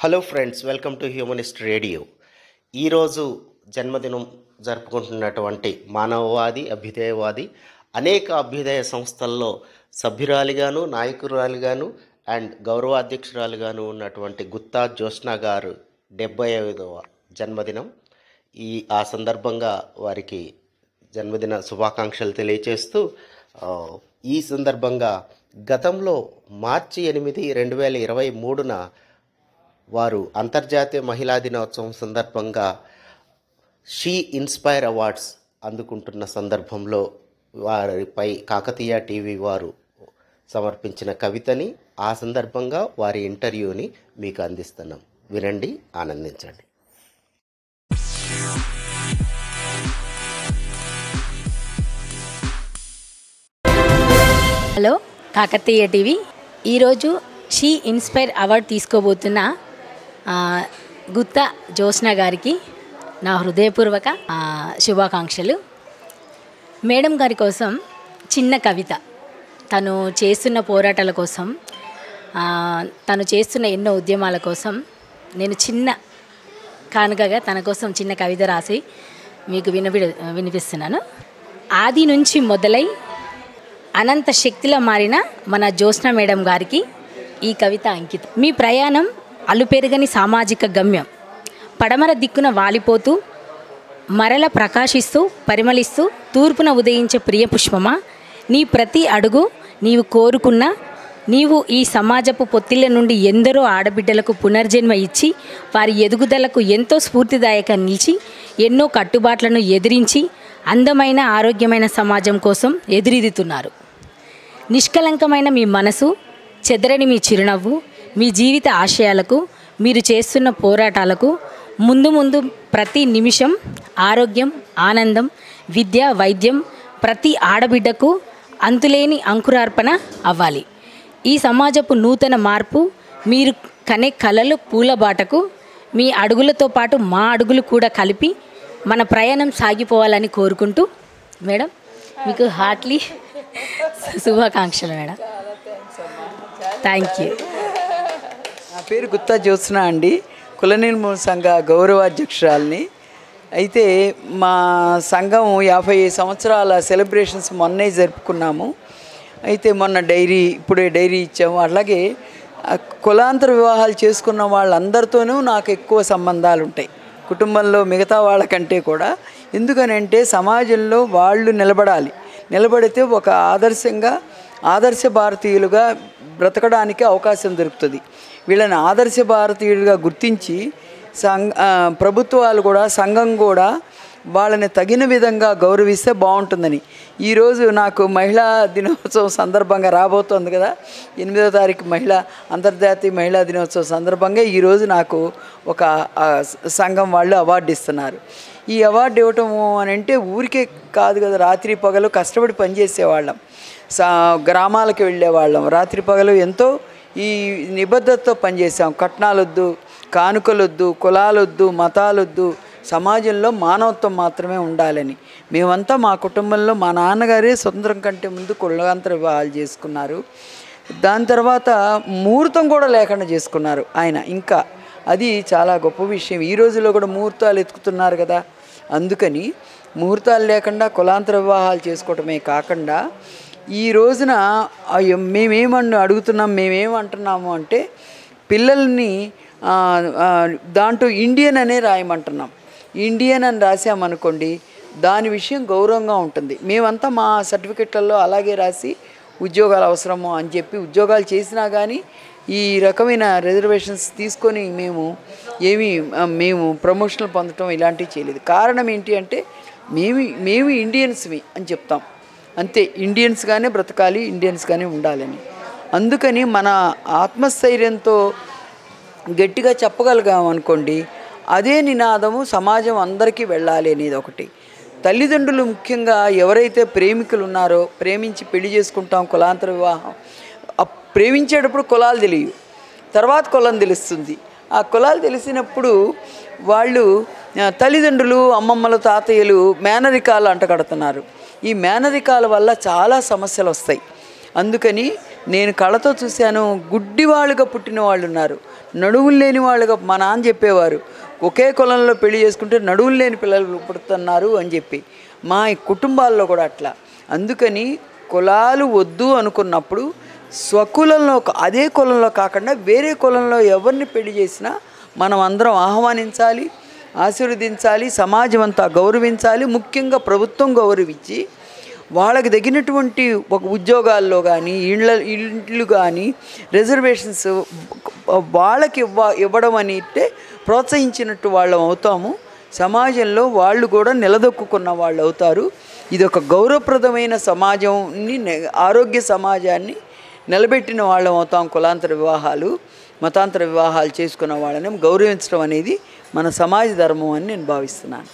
Hello friends, welcome to humanist radio. ఈరోజు జన్మదినం జరుపుకుంటున్నటువంటి మానవవాది, అభ్యుదయవాది, అనేక అభ్యుదయ సంస్థల్లో సభ్యురాలిగాను, నాయకురాలిగాను అండ్ గౌరవాధ్యక్షురాలిగాను ఉన్నటువంటి గుత్తా జ్యోత్స్న గారు 75వ జన్మదినం. ఆ సందర్భంగా వారికి జన్మదిన శుభాకాంక్షలు తెలియచేస్తూ ఈ సందర్భంగా గతంలో మార్చి 8, 2023న వారు అంతర్జాతీయ మహిళా దినోత్సవం సందర్భంగా షీ ఇన్స్పైర్ అవార్డ్స్ అందుకుంటున్న సందర్భంలో వారిపై కాకతీయ టీవీ వారు సమర్పించిన కవితని, ఆ సందర్భంగా వారి ఇంటర్వ్యూని మీకు అందిస్తున్నాం. వినండి, ఆనందించండి. Hello, Kakatiya TV. ఈరోజు షీ ఇన్స్పైర్ అవార్డు తీసుకోబోతున్న గుత్తా జ్యోత్స్న గారికి నా హృదయపూర్వక శుభాకాంక్షలు. మేడం గారి కోసం చిన్న కవిత. తను చేస్తున్న పోరాటాల కోసం, తను చేస్తున్న ఎన్నో ఉద్యమాల కోసం నేను చిన్న కానుకగా తన కోసం చిన్న కవిత రాసి మీకు వినిపిస్తున్నాను. ఆది నుంచి మొదలై అనంత శక్తిలో మారిన మన జ్యోత్స్న మేడం గారికి ఈ కవిత అంకితం. మీ ప్రయాణం అలుపెరగని సామాజిక గమ్యం. పడమర దిక్కున వాలిపోతూ మరల ప్రకాశిస్తూ పరిమళిస్తూ తూర్పున ఉదయించే ప్రియ పుష్పమా, నీ ప్రతి అడుగు నీవు కోరుకున్న, నీవు ఈ సమాజపు పొత్తిళ్ళ నుండి ఎందరో ఆడబిడ్డలకు పునర్జన్మ ఇచ్చి వారి ఎదుగుదలకు ఎంతో స్ఫూర్తిదాయకంగా నిలిచి ఎన్నో కట్టుబాట్లను ఎదిరించి అందమైన ఆరోగ్యమైన సమాజం కోసం ఎదురీదుతున్నారు. నిష్కలంకమైన మీ మనసు, చెదరని మీ చిరునవ్వు, మీ జీవిత ఆశయాలకు, మీరు చేస్తున్న పోరాటాలకు ముందు ముందు ప్రతి నిమిషం ఆరోగ్యం, ఆనందం, విద్య, వైద్యం ప్రతి ఆడబిడ్డకు అంతులేని అంకురార్పణ అవ్వాలి. ఈ సమాజపు నూతన మార్పు, మీరు కనే కలలు పూల బాటకు మీ అడుగులతో పాటు మా అడుగులు కూడా కలిపి మన ప్రయాణం సాగిపోవాలని కోరుకుంటూ, మేడం మీకు హార్ట్లీ శుభాకాంక్షలు మేడం. Thank you. నా పేరు గుత్తా జ్యోత్స్న అండి, కుల నిర్మూలన సంఘ గౌరవాధ్యక్షురాలిని. అయితే మా సంఘం 50 సంవత్సరాల సెలబ్రేషన్స్ మొన్నే జరుపుకున్నాము. అయితే మొన్న ఇప్పుడే డైరీ ఇచ్చాము. అలాగే కులాంతర వివాహాలు చేసుకున్న వాళ్ళందరితోనూ నాకు ఎక్కువ సంబంధాలు ఉంటాయి, కుటుంబంలో మిగతా వాళ్ళకంటే కూడా. ఎందుకనంటే సమాజంలో వాళ్ళు నిలబడితే ఒక ఆదర్శ భారతీయులుగా బ్రతకడానికి అవకాశం దొరుకుతుంది. వీళ్ళని ఆదర్శ భారతీయులుగా గుర్తించి ప్రభుత్వాలు కూడా, సంఘం కూడా వాళ్ళని తగిన విధంగా గౌరవిస్తే బాగుంటుందని. ఈరోజు నాకు మహిళా దినోత్సవం సందర్భంగా రాబోతోంది కదా, 8వ తారీఖు అంతర్జాతీయ మహిళా దినోత్సవం సందర్భంగా ఈరోజు నాకు ఒక సంఘం వాళ్ళు అవార్డు ఇస్తున్నారు. ఈ అవార్డు ఇవ్వటము అని అంటే ఊరికే కాదు కదా, రాత్రి పగలు కష్టపడి పనిచేసేవాళ్ళం, గ్రామాలకు వెళ్ళేవాళ్ళం, రాత్రి పగలు ఎంతో ఈ నిబద్ధతతో పనిచేసాం. కట్నాలొద్దు, కానుకలొద్దు, కులాలొద్దు, మతాలొద్దు, సమాజంలో మానవత్వం మాత్రమే ఉండాలని. మేమంతా మా కుటుంబంలో మా నాన్నగారే స్వతంత్రం కంటే ముందు కులాంతర వివాహాలు చేసుకున్నారు. దాని తర్వాత ముహూర్తం కూడా లేకుండా చేసుకున్నారు ఆయన. ఇంకా అది చాలా గొప్ప విషయం. ఈ రోజుల్లో కూడా ముహూర్తాలు ఎత్తుకుతున్నారు కదా, అందుకని ముహూర్తాలు లేకుండా కులాంతర వివాహాలు చేసుకోవటమే కాకుండా ఈ రోజున మేమేమంటున్నాము అంటే పిల్లల్ని దాంట్లో ఇండియన్ అనే రాయమంటున్నాం. ఇండియన్ అని రాసామనుకోండి, దాని విషయం గౌరవంగా ఉంటుంది. మేమంతా మా సర్టిఫికెట్లలో అలాగే రాసి ఉద్యోగాలు అవసరము అని చెప్పి ఉద్యోగాలు చేసినా కానీ ఈ రకమైన రిజర్వేషన్స్ తీసుకొని మేము ప్రమోషన్లు పొందటం ఇలాంటివి చేయలేదు. కారణం ఏంటి అంటే మేము ఇండియన్స్వి అని చెప్తాం అంతే. ఇండియన్స్గానే బ్రతకాలి, ఇండియన్స్గానే ఉండాలని. అందుకని మన ఆత్మస్థైర్యంతో గట్టిగా చెప్పగలిగామనుకోండి, అదే నినాదము సమాజం అందరికీ వెళ్ళాలి అనేది ఒకటి. తల్లిదండ్రులు ముఖ్యంగా ఎవరైతే ప్రేమికులు ఉన్నారో, ప్రేమించి పెళ్లి చేసుకుంటాం, కులాంతర వివాహం, ప్రేమించేటప్పుడు కులాలు తెలియవు, తర్వాత కులం తెలుస్తుంది. ఆ కులాలు తెలిసినప్పుడు వాళ్ళు తల్లిదండ్రులు, అమ్మమ్మలు, తాతయ్యలు మేనరికాలు అంటగడుతున్నారు. ఈ మేనరికాల వల్ల చాలా సమస్యలు వస్తాయి. అందుకని నేను కళ్ళతో చూశాను, గుడ్డివాళ్ళుగా పుట్టిన వాళ్ళు ఉన్నారు. నడువులు లేని వాళ్ళుగా మా నాన్న చెప్పేవారు, ఒకే కులంలో పెళ్లి చేసుకుంటే నడువులు లేని పిల్లలు పుడుతున్నారు అని చెప్పి. మా కుటుంబాల్లో కూడా అట్లా. అందుకని కులాలు వద్దు అనుకున్నప్పుడు స్వకులంలో, అదే కులంలో కాకుండా వేరే కులంలో ఎవరిని పెళ్లి చేసినా మనం అందరం ఆహ్వానించాలి, ఆశీర్వదించాలి, సమాజం అంతా గౌరవించాలి. ముఖ్యంగా ప్రభుత్వం గౌరవించి వాళ్ళకి తగినటువంటి ఒక ఉద్యోగాల్లో కానీ ఇళ్ళు కానీ రిజర్వేషన్స్ వాళ్ళకి ఇవ్వడం అంటే ప్రోత్సహించినట్టు వాళ్ళం అవుతాము. సమాజంలో వాళ్ళు కూడా నిలదొక్కున్న వాళ్ళు అవుతారు. ఇది ఒక గౌరవప్రదమైన సమాజాన్ని, ఆరోగ్య సమాజాన్ని నిలబెట్టిన వాళ్ళం అవుతాం. కులాంతర వివాహాలు, మతాంతర వివాహాలు చేసుకున్న వాళ్ళని గౌరవించడం అనేది మన సమాజ ధర్మం అని నేను భావిస్తున్నాను.